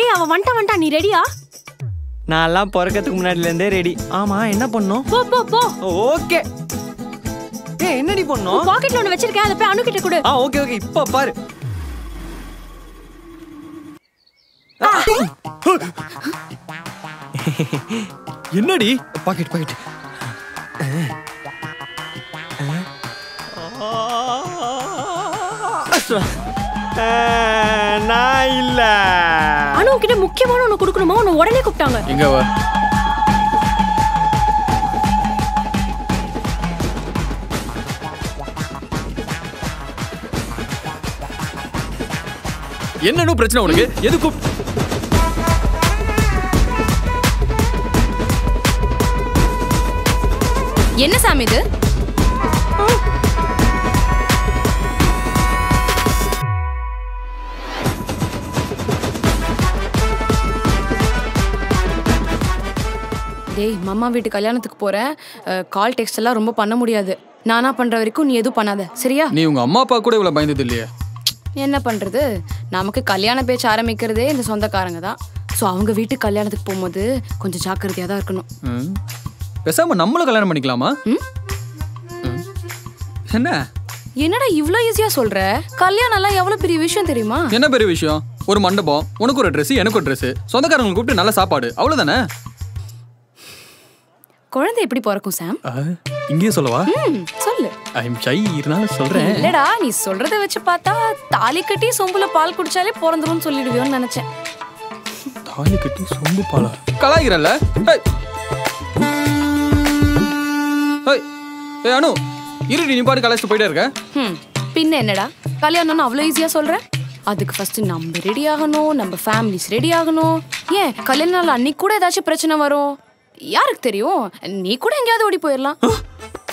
ஏய் அவ வந்துட்டா நீ ரெடியா? நான் எல்லாம் பிறக்கிறதுக்கு முன்னாடில இருந்தே ரெடி. ஆமா என்ன பண்ணனும்? போ போ போ. ஓகே. ஏய் என்னடி பண்ணனும்? பாக்கெட்ல ஒன்னு வச்சிருக்கேன், அத போய் அனு கிட்ட கொடு. ஓகே ஓகே இப்ப பாரு. என்னடி? பாக்கெட். நான் இல்ல. அனு கிட்ட முக்கியமான ஒன்னு கொடுக்கணுமா? உன்னை உடனே கூப்பிட்டாங்க. எங்க வா? என்னன்னு பிரச்சனை உனக்கு? எதுக்கு? என்ன சாமி இது? டேய் மாமா வீட்டு கல்யாணத்துக்கு போறேன். கால் டெக்ஸ்ட் எல்லாம் ரொம்ப பண்ண முடியாது. நானா பண்ற வரைக்கும் நீ எதுவும் பண்ணாத, சரியா? நீ உங்க அம்மா அப்பா கூட இவ்வளவு பயந்தது இல்லையே. என்ன பண்றது, நமக்கு கல்யாண பேச்சு ஆரம்பிக்கிறதே இந்த சொந்தக்காரங்க தான். ஸோ அவங்க வீட்டுக்கு கல்யாணத்துக்கு போகும்போது கொஞ்சம் ஜாக்கிரதையா தான் இருக்கணும். பேசாம நம்மளும் கல்யாணம் பண்ணிக்கலாமா? என்ன என்னடா இவ்ளோ ஈஸியா சொல்ற? கல்யாணம் எல்லாம் எவ்வளவு பெரிய விஷயம் தெரியுமா? என்ன பெரிய விஷயம்? ஒரு மண்டபம், உனக்கு ஒரு ட்ரெஸ், எனக்கு ஒரு ட்ரெஸ், சொந்தக்காரங்களை கூப்பிட்டு நல்ல சாப்பாடு, அவ்வளவுதானே. குழந்தை எப்படி பிறக்கும் சாம்? இங்கேயே சொல்லவா? சொல்லு. ஐ அம் ஷை, இருந்தாலும் சொல்றேன். இல்லடா நீ சொல்றத வச்சு பார்த்தா தாலி கட்டி சொம்புல பால் குடிச்சாலே பிறந்துரும்னு சொல்லிடுவியோன்னு நினைச்சேன். தாலி கட்டி சொம்பு பாலா? கலாய்கிறல்ல? ஏய் அனு, இருடி, நீ பாட்டு கலாய்ச்சிட்டு போயிட்டே இருக்க. பின்ன என்னடா கல்யாணம்னு அவ்வளோ ஈஸியா சொல்ற? அதுக்கு ஃபர்ஸ்ட் நம்ம ரெடி ஆகணும், நம்ம ஃபேமிலிஸ் ரெடி ஆகணும். ஏன் கல்யாண நாள் அன்னைக்கு கூட ஏதாச்சும் பிரச்சனை வரும், யாருக்கு தெரியும்? நீ கூட எங்கேயாவது ஓடி போயிடலாம்.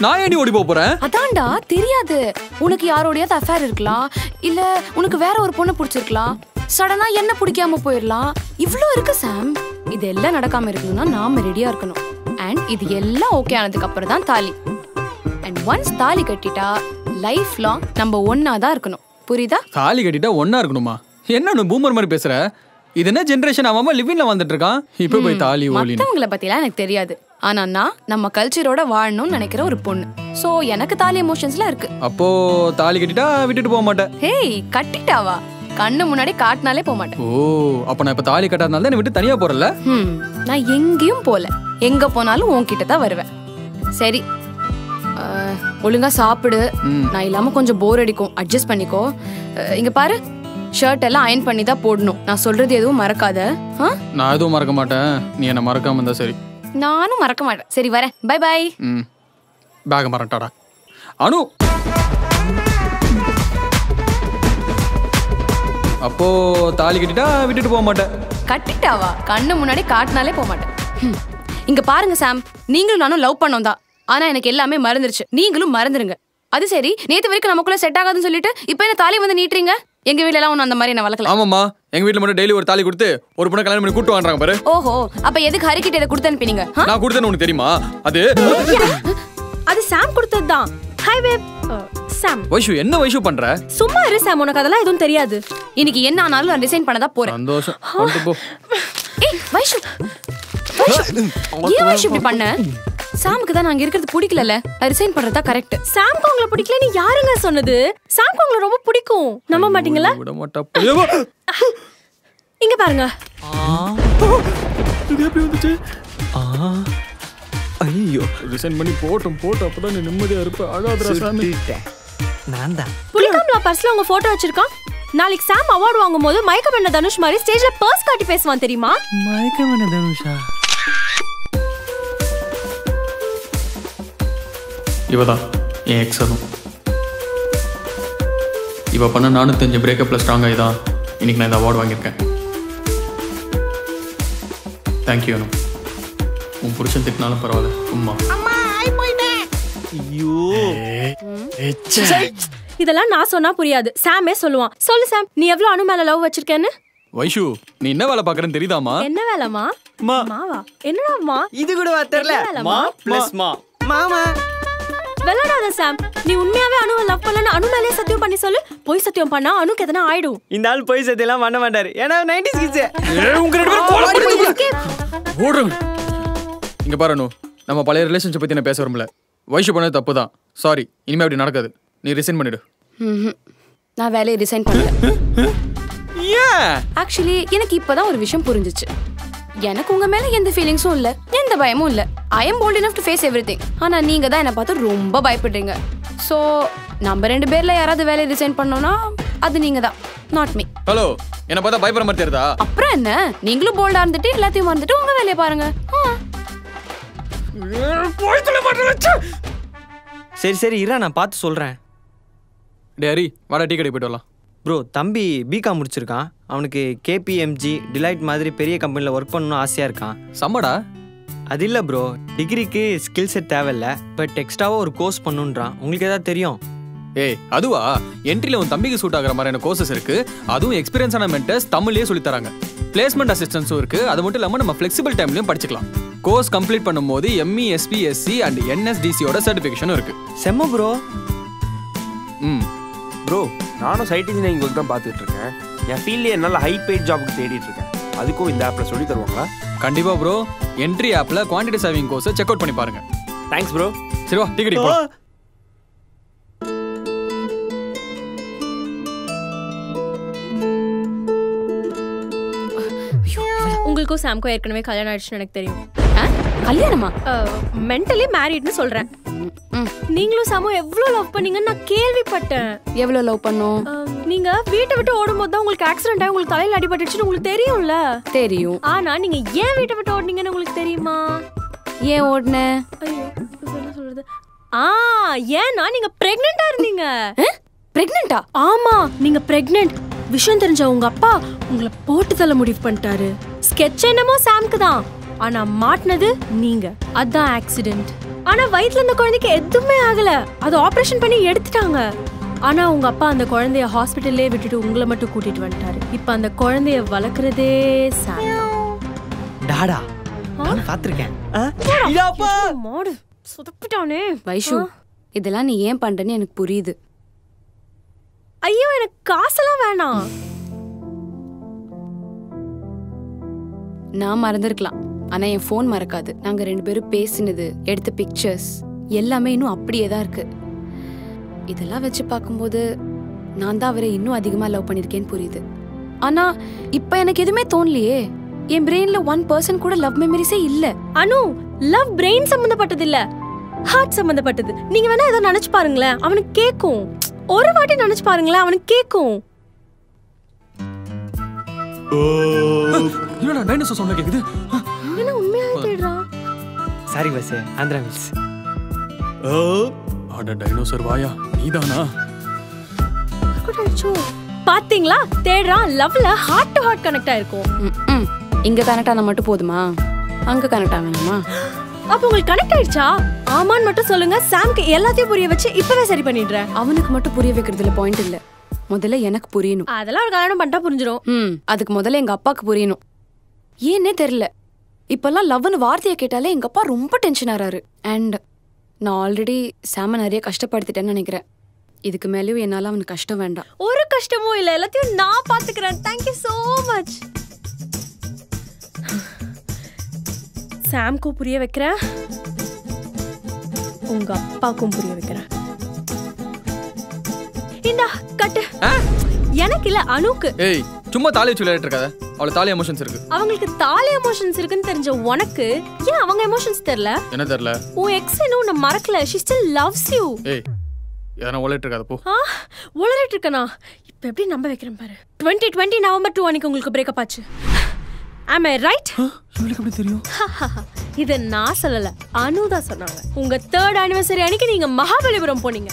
நான் ஏடி ஓடி போறேன்? அதான்டா தெரியாது. உனக்கு யாரோடையாவது அஃபேர் இருக்கலாம், இல்ல உனக்கு வேற ஒரு பொண்ணு பிடிச்சிருக்கலாம், சடனா என்ன பிடிக்காம போயிடலாம். இவ்ளோ இருக்கு சாம். இதெல்லாம் நடக்காம இருக்கணும்னா நாம ரெடியா இருக்கணும். அண்ட் இது எல்லாம் ஓகே ஆனதுக்கு அப்புறம் தான் தாலி. அண்ட் ஒன்ஸ் தாலி கட்டிட்டா லைஃப் லாங் நம்ம ஒன்னா தான் இருக்கணும். புரியுதா? தாலி கட்டிட்டா ஒன்னா இருக்கணுமா? என்ன பூமர் மாதிரி பேசுற? இது என்ன ஜெனரேஷன்? அவன் லிவிங்ல வந்துட்டு இருக்கான், இப்ப போய் தாலி ஓலி. மத்தவங்கள பத்திலாம் எனக்கு தெரியாது. ஆனா நான் நம்ம கல்ச்சரோட வாழணும்னு நினைக்கிற ஒரு பொண்ணு. சோ எனக்கு தாலி எமோஷன்ஸ்லாம் இருக்கு. அப்போ தாலி கட்டிட்டா விட்டுட்டு போக மாட்டேன்? ஹேய் கட்டிட்டாவா? கண்ணு முன்னாடி காட்டினாலே போக மாட்டேன். ஓ, அப்ப நான் இப்ப தாலி கட்டாதனால தான் விட்டு தனியா போறல? நான் எங்கேயும் போல. எங்க போனாலும் உன்கிட்ட தான் வருவேன். சரி ஒழுங்கா சாப்பிடு. நான் இல்லாம கொஞ்சம் போர் அடிக்கும், அட்ஜஸ்ட் பண்ணிக்கோ. இங்க பாரு, ஷர்ட் எல்லாம் அயன் பண்ணி தான் போடணும். நான் சொல்றது எதுவும் மறக்காத. நான் எதுவும் மறக்க மாட்டேன், நீ என்ன மறக்காம இருந்தா சரி. நானும் மறக்க மாட்டேன். சரி வரேன், பை பை. பேக மறட்டாடா அனு. அப்போ தாலி கட்டிட்டா விட்டுட்டு போக மாட்டேன்? கட்டிட்டாவா? கண்ணு முன்னாடி காட்டினாலே போக மாட்டேன். இங்க பாருங்க சாம், நீங்களும் நானும் லவ் பண்ணோம் தான். ஆனா எனக்கு எல்லாமே மறந்துருச்சு, நீங்களும் மறந்துருங்க. அது சரி, நேத்து வரைக்கும் நமக்குள்ள செட் ஆகாதுன்னு சொல்லிட்டு இப்ப என்ன தாலி வந்து நீட்டுறீங்க? எங்க வீட்ல எல்லாம் ஒன்னும் அந்த மாதிரி என்ன வளர்க்கல. ஆமாம்மா, எங்க வீட்ல மட்டும் டெய்லி ஒரு தாலி கொடுத்து ஒரு பொண்ணை கல்யாணம் பண்ணி கூட்டு வாங்குறாங்க பாரு. ஓஹோ, அப்ப எதுக்கு ஹரிக்கிட்ட இதை கொடுத்து அனுப்பினீங்க? நான் கொடுத்தேன்னு உனக்கு தெரியுமா? அது சாம் கொடுத்தது தான். ஹாய் பேப். சாம். வைஷு, என்ன வைஷு பண்ற? சும்மா இரு சாம், உனக்கு அதெல்லாம் எதுவும் தெரியாது. இன்னைக்கு என்ன ஆனாலும் நான் டிசைன் பண்ண தான் போறேன். சந்தோஷம், கொண்டு போ. ஏய் வைஷு, ஏன் வைஷு இப்படி பண்ண? சாமுக்கு தான் நாங்க இருக்கிறது பிடிக்கல. ரிசைன் பண்றதா கரெக்ட். சாம்க்கு உங்களை பிடிக்கலன்னு யாருங்க சொன்னது? சாம்க்கு உங்களை ரொம்ப பிடிக்கும், நம்ப மாட்டீங்களா? இங்க பாருங்க. இது எப்படி வந்துச்சு? ஐயோ, ரிசைன் பண்ணி போட்டும் அப்பதான் நீ நிம்மதியா இருப்ப. அழாதடா சாமி. நான் தான் புலிகாம்ல பர்ஸ்ல உங்க போட்டோ வச்சிருக்கான். நாளைக்கு சாம் அவார்ட் வாங்கும்போது மயக்கமண்ண தனுஷ் மாதிரி ஸ்டேஜ்ல பர்ஸ் காட்டி பேசுவான் தெரியுமா? மயக்கமண்ண தனுஷா? இவதான் என் எக்ஸ். அதுவும் இவ பண்ண 405 பிரேக்கப்ல ஸ்ட்ராங் ஆகிதான் இன்னைக்கு நான் இந்த அவார்டு வாங்கியிருக்கேன். தேங்க்யூ அனு. உன் புருஷன் திட்டினாலும் பரவாயில்ல, உம்மா. இதெல்லாம் நான் சொன்னா புரியாது, சாமே சொல்லுவான். சொல்லு சாம், நீ எவ்வளவு அனு மேல லவ் வச்சிருக்கேன்னு? வைஷு, நீ என்ன வேலை பாக்குறேன்னு தெரியுதாமா? என்ன வேலைமா? மாவா? என்னடா மா? இது கூட தெரியல. மா பிளஸ் மா மாமா. விளையாடாத சாம். நீ உண்மையாவே அனுவை லவ் பண்ணலன்னு அனு மேலே சத்தியம் பண்ணி சொல்லு. போய் சத்தியம் பண்ணா அனுக்கு எதனா ஆயிடும். இந்த ஆள் போய் சத்தியெல்லாம் பண்ண மாட்டாரு. ஏன்னா 90s கிட்ஸ். உங்க ரெண்டு பேரும் கோல போடுங்க. ஓடுங்க. இங்க பாரு அனு, நம்ம பழைய ரிலேஷன்ஷிப் பத்தி நான் பேச வரல. வைஷு பண்ணது தப்பு தான். சாரி, இனிமே அப்படி நடக்காது. நீ ரிசைன் பண்ணிடு. நான் வேலையை ரிசைன் பண்ணல. ஏன்? ஆக்சுவலி எனக்கு இப்பதான் ஒரு விஷயம் புரிஞ்சிச்சு. எனக்கு உங்க மேல எந்த ஃபீலிங்ஸும் இல்ல, எந்த பயமும் இல்ல. I am bold enough to face everything. ஆனா நீங்க தான் என்ன பார்த்து ரொம்ப பயப்படுறீங்க. சோ நம்ம 2 பேர்ல யாராவது வேலையை ரிசைன் பண்ணோம்னா அது நீங்க தான், நாட் மீ. ஹலோ, என்ன பார்த்தா பயப்படுற மாதிரி தெரியுதா? அப்புறம் என்ன, நீங்களும் போல்டா இருந்துட்டு எல்லாத்தையும் மறந்துட்டு உங்க வேலையை பாருங்க. சரி சரி இரா, நான் பார்த்து சொல்றேன். டேரி வாடா, டீ கடை போயிட்டு வரலாம். ப்ரோ, தம்பி பிகாம் முடிச்சிருக்கான். அவனுக்கு கேபிஎம்ஜி டிலைட் மாதிரி பெரிய கம்பெனியில் ஒர்க் பண்ணணும்னு ஆசையாக இருக்கான். சம்மடா. அது இல்லை ப்ரோ, டிகிரிக்கு ஸ்கில் செட் தேவையில்ல, பட் எக்ஸ்ட்ராவாக ஒரு கோர்ஸ் பண்ணுன்றான். உங்களுக்கு ஏதாவது தெரியும்? ஏய் அதுவா, என்ட்ரியில் உன் தம்பிக்கு சூட் ஆகிற மாதிரியான கோர்சஸ் இருக்கு. அதுவும் எக்ஸ்பீரியன்ஸான மென்டர்ஸ் தமிழ்லேயே சொல்லி தராங்க. பிளேஸ்மெண்ட் அசிஸ்டன்ஸும் இருக்கு. அது மட்டும் இல்லாமல் நம்ம ஃப்ளெக்சிபிள் டைம்லையும் படிச்சுக்கலாம். கோர்ஸ் கம்ப்ளீட் பண்ணும்போது எம்இ எஸ்பிஎஸ்சி அண்ட் என்எஸ்டிசியோட சர்டிஃபிகேஷனும் இருக்கு. செம்ம ப்ரோ. ப்ரோ, நானும் சைட் இன்ஜினியரிங் ஒர்க் தான் பார்த்துட்டு இருக்கேன். என் ஃபீல்ட்லேயே என்னால் ஹை பெய்ட் ஜாபுக்கு தேடிட்டு இருக்கேன். அதுக்கும் இந்த ஆப்பில் சொல்லி தருவாங்களா? கண்டிப்பா ப்ரோ. என்ட்ரி ஆப்ல குவான்டிட்டி சேவிங் கோர்ஸை செக் அவுட் பண்ணி பாருங்க. Thanks bro. சரி வா, டிக்கெட் போ. உங்களுக்கும் சாம்க்கும் ஏற்கனவே கல்யாணம் ஆயிடுச்சுன்னு எனக்கு தெரியும். கல்யாணமா? மென்டலி மேரிட்னு சொல்றேன். நீங்களும் சாமும் எவ்வளவு லவ் பண்ணீங்கன்னு நான் கேள்விப்பட்டேன். எவ்வளவு லவ் பண்ணோம்? நீங்க வீட்டை விட்டு ஓடும்போது தான் உங்களுக்கு ஆக்சிடென்ட் ஆகி உங்களுக்கு தலையில அடிபட்டுச்சுன்னு உங்களுக்கு தெரியும்ல? தெரியும். ஆனா நீங்க ஏன் வீட்டை விட்டு ஓடுனீங்கன்னு உங்களுக்கு தெரியுமா? ஏன் ஓடுன? ஐயோ, என்ன சொல்றது? ஏன்னா நீங்க பிரெக்னெண்டா இருந்தீங்க. பிரெக்னெண்டா? ஆமா, நீங்க பிரெக்னென்ட் விஷயம் தெரிஞ்ச உங்க அப்பா உங்களை போட்டு தள்ள முடிவு பண்ணிட்டாரு. ஸ்கெட்ச் என்னமோ சாம்க்கு தான், ஆனா மாட்டினது நீங்க. அதான் ஆக்சிடென்ட். ஆனா வயித்துல இருந்த குழந்தைக்கு எதுவுமே ஆகல. அது ஆபரேஷன் பண்ணி எடுத்துட்டாங்க. ஆனா உங்க அப்பா அந்த குழந்தைய ஹாஸ்பிட்டல்லே விட்டுட்டு உங்களை மட்டும் கூட்டிட்டு வந்துட்டாரு. இப்ப அந்த குழந்தைய வளர்க்கறதே சாம். டாடா நான் பாத்துர்க்கேன். இதாப்பா மாடு சுதப்பிட்டானே. வைஷு, இதெல்லாம் நீ ஏன் பண்றேன்னு எனக்கு புரியுது. ஐயோ, எனக்கு காசெல்லாம் வேணாம். நான் மறந்துருக்கலாம், ஆனா என் ஃபோன் மறக்காது. நாங்க 2 பேரும் பேசினது, எடுத்த பிக்சர்ஸ் எல்லாமே இன்னும் அப்படியே தான் இருக்கு. இதெல்லாம் வச்சு பார்க்கும்போது நான் தான் அவரை இன்னும் அதிகமா லவ் பண்ணிருக்கேன்னு புரியுது. ஆனா இப்ப எனக்கு எதுவுமே தோணலையே. என் பிரெயின்ல 1% கூட லவ் மெமரிஸே இல்ல. அனு, லவ் பிரெயின் சம்பந்தப்பட்டது இல்ல, ஹார்ட் சம்பந்தப்பட்டது. நீங்க வேணா ஏதோ நினைச்சு பாருங்களேன், அவனுக்கு கேக்கும். ஒரு வாட்டி நினைச்சு பாருங்களேன், அவனுக்கு கேக்கும். என்னடா டைனோசர் சவுண்ட் கேக்குது? என்ன உண்மையா தேடுறா? Sorry bus, Andhra mills. அட டைனோசர் வாயா, நீதானா? பாத்தீங்களா, தேடுறான். லவ்ல ஹார்ட் டு ஹார்ட் கனெக்ட் ஆயிருக்கும். இங்க கனெக்ட் ஆனா மட்டும் போதுமா? அங்க கனெக்ட் ஆகணுமா? அப்ப உங்களுக்கு கனெக்ட் ஆயிடுச்சா? ஆமான்னு மட்டும் சொல்லுங்க. சாம்க்கு எல்லாத்தையும் புரிய வச்சு இப்பவே சரி பண்ணிடுறேன். அவனுக்கு மட்டும் புரிய வைக்கிறதுல பாயிண்ட் இல்ல, முதல்ல எனக்கு புரியணும். அதெல்லாம் ஒரு கல்யாணம் பண்ணிட்டா புரிஞ்சிடும். அதுக்கு முதல்ல எங்க அப்பாக்கு புரியணும். ஏன்னே தெரியல, இப்பெல்லாம் லவ்னு வார்த்தையை கேட்டாலே எங்க அப்பா ரொம்ப டென்ஷன் ஆறாரு. அண்ட் நான் ஆல்ரெடி சாம நிறைய கஷ்டப்படுத்திட்டேன்னு நினைக்கிறேன். இதுக்கு மேலேயும் என்னால அவனுக்கு கஷ்டம் வேண்டாம். ஒரு கஷ்டமும் இல்ல, எல்லாத்தையும் நான் பாத்துக்கிறேன். Thank you so much. சாம்க்கும் புரிய வைக்கிறேன், உங்க அப்பாக்கும் புரிய வைக்கிறேன். இந்தா கட்டு. எனக்கு இல்ல, அனுக்கு. ஏய், சும்மா தாலி வச்சு விளையாடிட்டு இருக்காத. அவள தாலி எமோஷன்ஸ் இருக்கு. அவங்களுக்கு தாலி எமோஷன்ஸ் இருக்குன்னு தெரிஞ்ச உனக்கு ஏன் அவங்க எமோஷன்ஸ் தெரியல? என்ன தெரியல? உன் எக்ஸ் இன்னும் உன்னை மறக்கல. she still loves you. ஏய், எதனா உளையிட்டு இருக்காத போ. உளறிட்டு இருக்கனா? இப்ப எப்படி நம்ப வைக்கிறேன் பாரு. 2020 நவம்பர் 2 அன்னைக்கு உங்களுக்கு பிரேக்கப் ஆச்சு. Am I right? உங்களுக்கு எப்படி தெரியும்? இத நான் சொல்லல, அனு தான் சொன்னாங்க. உங்க 3rd anniversary அன்னைக்கு நீங்க மகாபலிபுரம் போனீங்க.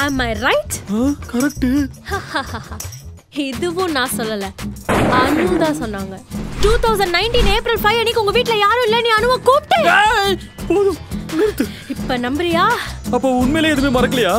Am I right? கரெக்ட். இதுவும் நான் சொல்லல, அனு தான் சொன்னாங்க. 2019 ஏப்ரல் 5 அன்னைக்கு உங்க வீட்ல யாரும் இல்ல, நீ அனுவை கூப்பிட்டே. போதும், நிறுத்து. இப்ப நம்புறியா? அப்ப உண்மையிலே எதுவுமே மறக்கலையா?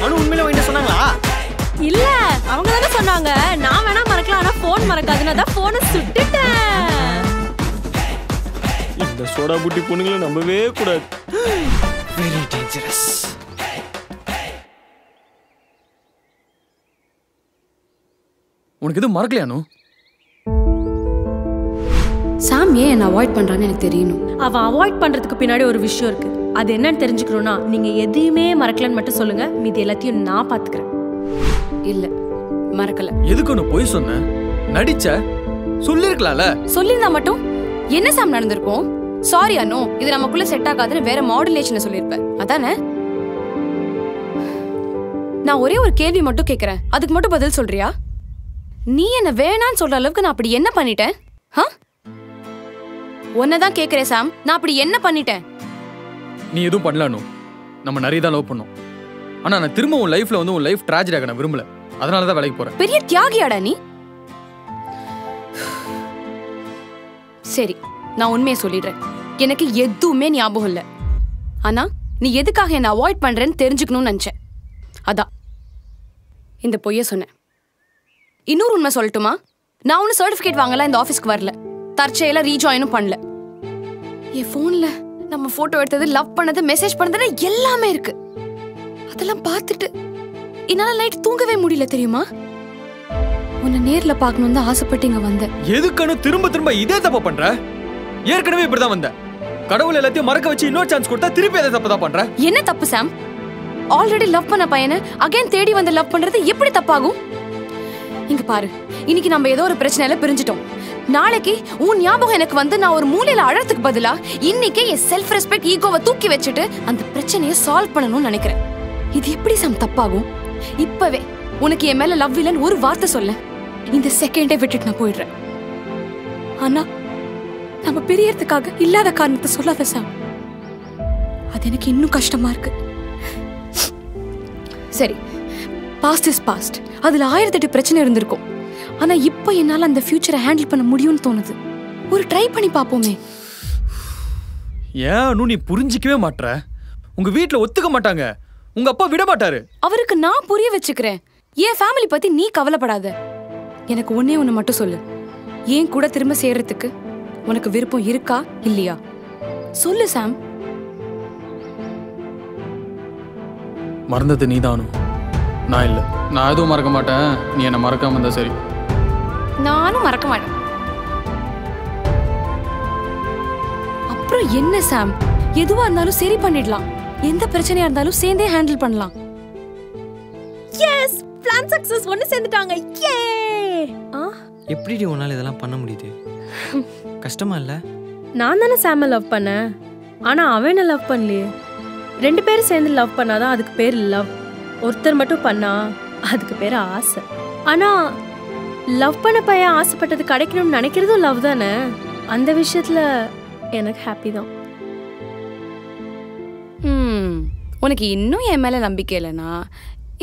அனு உண்மையில வாங்கிட்டு சொன்னாங்களா? இல்ல அவங்க தானே சொன்னாங்க நான் வேணா மறக்கலாம் ஆனா போன் மறக்காதுன்னு அதான் போனை சுட்டுட்டேன். இந்த சோடா புட்டி பொண்ணுங்களை நம்பவே கூடாது. Very dangerous. உனக்கு எதுவும் மறக்கலையானு? சாம் ஏன் என்ன அவாய்ட் பண்றான்னு எனக்கு தெரியணும். அவ அவாய்ட் பண்றதுக்கு பின்னாடி ஒரு விஷயம் இருக்கு. அது என்னன்னு தெரிஞ்சுக்கணும்னா நீங்க எதையுமே மறக்கலன்னு மட்டும் சொல்லுங்க, மீதி எல்லாத்தையும் நான் பாத்துக்கிறேன். இல்ல மறக்கல. எதுக்கு ஒன்று போய் சொன்ன? நடிச்ச சொல்லிருக்கலாம்ல. சொல்லிருந்தா மட்டும் என்ன சாம் நடந்திருக்கும்? சாரி அனு, இது நமக்குள்ள செட் ஆகாதுன்னு வேற மாடுலேஷனை சொல்லிருப்பேன் அதானே? நான் ஒரே ஒரு கேள்வி மட்டும் கேக்குறேன், அதுக்கு மட்டும் பதில் சொல்றியா? நீ என்ன வேணான்னு சொல்ற அளவுக்கு நான் அப்படி என்ன பண்ணிட்டேன்? உன்னதான் கேக்குறேன் சாம், நான் அப்படி என்ன பண்ணிட்டேன்? நீ எதுவும் பண்ணலானு. நம்ம நிறைய தான் லவ் பண்ணோம். ஆனா நான் திரும்ப உன் லைஃப்ல வந்து உன் லைஃப் ட்ராஜடி ஆக நான் விரும்பல. அதனாலதான் வேலைக்கு போறேன். பெரிய தியாகியாடா நீ. சரி நான் உண்மையை சொல்லிடுறேன், எனக்கு எதுவுமே ஞாபகம் இல்ல. ஆனா நீ எதுக்காக என்ன அவாய்ட் பண்றேன்னு தெரிஞ்சுக்கணும்னு நினைச்சேன், அதான் இந்த பொய்ய சொன்னேன். இன்னொரு உண்மை சொல்லட்டுமா? நான் ஒன்னும் சர்டிபிகேட் வாங்கலாம் இந்த ஆபீஸ்க்கு வரல, தற்செயலா ரீஜாயினும் பண்ணல. என் போன்ல நம்ம போட்டோ எடுத்தது, லவ் பண்ணது, மெசேஜ் பண்ணது எல்லாமே இருக்கு. அதெல்லாம் பார்த்துட்டு என்னால நைட் தூங்கவே முடியல தெரியுமா? உன்னை நேர்ல பார்க்கணும் தான் ஆசைப்பட்டு இங்க வந்தேன். எதுக்குன்னு திரும்ப திரும்ப இதே தப்பு பண்ற? ஏற்கனவே இப்படிதான் வந்த. கடவுள் எல்லாத்தையும் மறக்க வச்சு இன்னொரு சான்ஸ் கொடுத்தா திருப்பி அதே தப்பு தான் பண்ற. என்ன தப்பு சாம்? ஆல்ரெடி லவ் பண்ண பையனை அகைன் தேடி வந்து லவ் பண்றது எப்படி தப்பாகும்? இங்க பாரு, இன்னைக்கு நம்ம ஏதோ ஒரு பிரச்சனையில பிரிஞ்சிட்டோம். நாளைக்கு உன் ஞாபகம் எனக்கு வந்து நான் ஒரு மூலையில அழறதுக்கு பதிலா இன்னைக்கே என் செல்ஃப் ரெஸ்பெக்ட் ஈகோவை தூக்கி வச்சுட்டு அந்த பிரச்சனையை சால்வ் பண்ணணும்னு நினைக்கிறேன். இது எப்படி சாம் தப்பாகும்? இப்பவே உனக்கு என் மேல லவ் இல்லைன்னு ஒரு வார்த்தை சொல்ல, இந்த செகண்டே விட்டுட்டு நான் போயிடுறேன். ஆனா நம்ம பிரியறதுக்காக இல்லாத காரணத்தை சொல்லாத சாம், அது எனக்கு இன்னும் கஷ்டமா இருக்கு. சரி, பாஸ்ட் இஸ் பாஸ்ட், அதுல 1008 பிரச்சனை இருந்திருக்கும். ஆனா இப்போ என்னால அந்த ஃபியூச்சரை ஹேண்டில் பண்ண முடியும்னு தோணுது. ஒரு ட்ரை பண்ணி பாப்போமே. ஏன் நீ புரிஞ்சிக்கவே மாட்ற? உங்க வீட்ல ஒத்துக்க மாட்டாங்க, உங்க அப்பா விட மாட்டாரு. அவருக்கு நான் புரிய வச்சுக்கிறேன். என் ஃபேமிலி பத்தி நீ கவலைப்படாத. எனக்கு ஒன்னே ஒண்ணு மட்டும் சொல்லு, ஏன் கூட திரும்ப சேர்றதுக்கு உனக்கு விருப்பம் இருக்கா இல்லையா? சொல்லு சாம். மறந்தது நீதானு, நான் இல்ல. நான் எதுவும் மறக்க மாட்டேன், நீ என்ன மறக்காம இருந்தா சரி. நானும் மறக்க மாட்டேன். அப்புறம் என்ன சாம், எதுவா இருந்தாலும் சரி பண்ணிடலாம். எந்த பிரச்சனையா இருந்தாலும் சேர்ந்தே ஹேண்டில் பண்ணலாம். Yes, plan success. ஒன்னு சேர்ந்துட்டாங்க. யே! எப்படி உன்னால இதெல்லாம் பண்ண முடியுது? கஷ்டமா இல்ல? நான் தானே சாம லவ் பண்ணேன், ஆனா அவன் என்ன லவ் பண்ணலையே. 2 பேரும் சேர்ந்து லவ் பண்ணாதான் அதுக்கு பேர் லவ். ஒருத்தர் மட்டும் பண்ணா அதுக்கு பேர் ஆசை. ஆனா லவ் பண்ண பையன் ஆசைப்பட்டது கிடைக்கணும்னு நினைக்கிறதும் லவ் தானே. அந்த விஷயத்துல எனக்கு ஹாப்பி தான். உனக்கு இன்னும் என் மேல நம்பிக்கை இல்லைனா,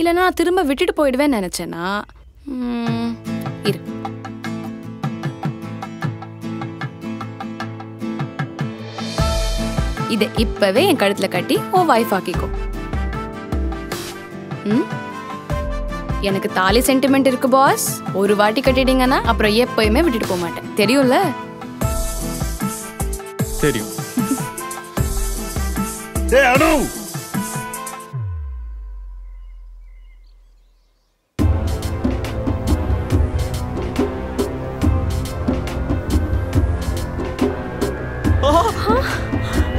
இல்லைனா திரும்ப விட்டுட்டு போயிடுவேன்னு நினைச்சேனா, இரு. இதை இப்பவே என் கழுத்துல கட்டி உன் வைஃப் ஆக்கிக்கோ. எனக்கு தாலி சென்டிமெண்ட் இருக்கு பாஸ். ஒரு வாட்டி கட்டிட்டீங்கன்னா அப்புறம் எப்பயுமே விட்டுட்டு போக மாட்டேன், தெரியும்ல? தெரியும். ஏய் அனு,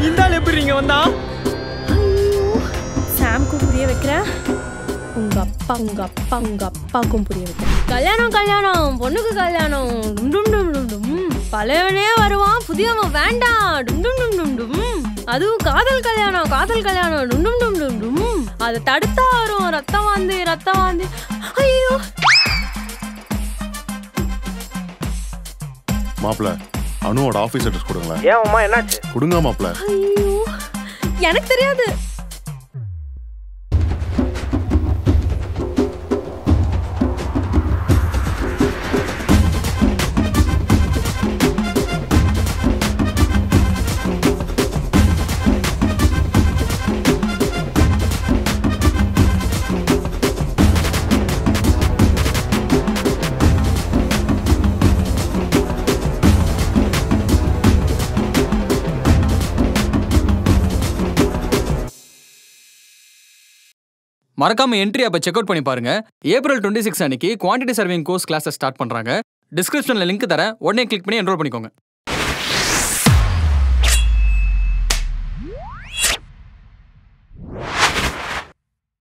இந்த ஆள் எப்படி நீங்க வந்தா? சாம்க்கு புரிய வைக்கிறேன், உங்க அப்பாவுக்கும் புரிய வைக்கிறேன். கல்யாணம் கல்யாணம், பொண்ணுக்கு கல்யாணம், டும் டும் டும் டும் டும். பழையவனே வருவான், புதியவன் வேண்டாம், டும் டும் டும் டும் டும். அதுவும் காதல் கல்யாணம் டும் டும் டும் டும் டும். அதை தடுத்தா வரும் ரத்தம் வாந்தி. ஐயோ மாப்பிள்ள, அனுவோட ஆபீஸ் அட்ரஸ் கொடுங்களேன். ஏன் அம்மா என்னாச்சு? கொடுங்க மாப்பிள்ள. ஐயோ, எனக்கு தெரியாது. மறக்காம என்ட்ரி அப்ப செக் அவுட் பண்ணி பாருங்க. April 26 அன்னைக்கு quantity serving course classes start பண்றாங்க. டிஸ்கிரிப்ஷன்ல லிங்க் தரேன், உடனே கிளிக் பண்ணி என்ரோல் பண்ணிக்கோங்க.